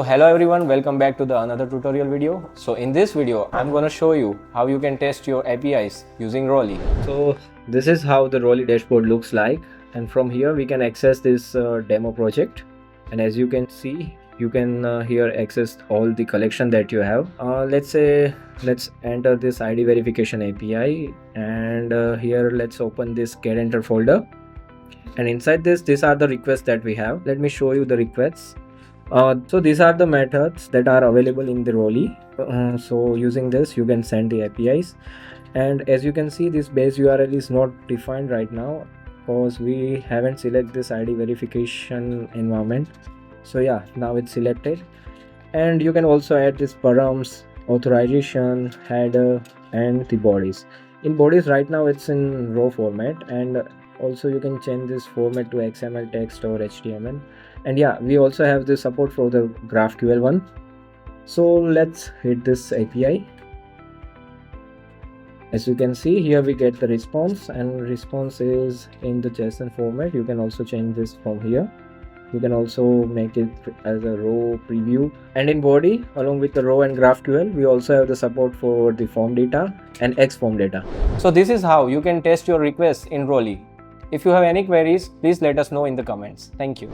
So hello everyone, welcome back to the another tutorial video. So in this video I'm gonna show you how you can test your APIs using Roley. So this is how the Roley dashboard looks like, and from here we can access this demo project. And as you can see, you can here access all the collection that you have. Let's enter this ID verification API, and here let's open this get enter folder. And inside this, these are the requests that we have. Let me show you the requests. So these are the methods that are available in the Roley. So using this you can send the APIs, and as you can see, this base URL is not defined right now because we haven't selected this ID verification environment. So yeah, now it's selected. And you can also add this params, authorization, header, and the bodies. In bodies right now it's in raw format, and also you can change this format to XML, text, or HTML. And yeah, we also have the support for the GraphQL one. So let's hit this API. As you can see here, we get the response, and response is in the JSON format. You can also change this from here. You can also make it as a raw preview. And in body, along with the raw and GraphQL, we also have the support for the form data and XForm data. So this is how you can test your requests in Roley. If you have any queries, please let us know in the comments. Thank you.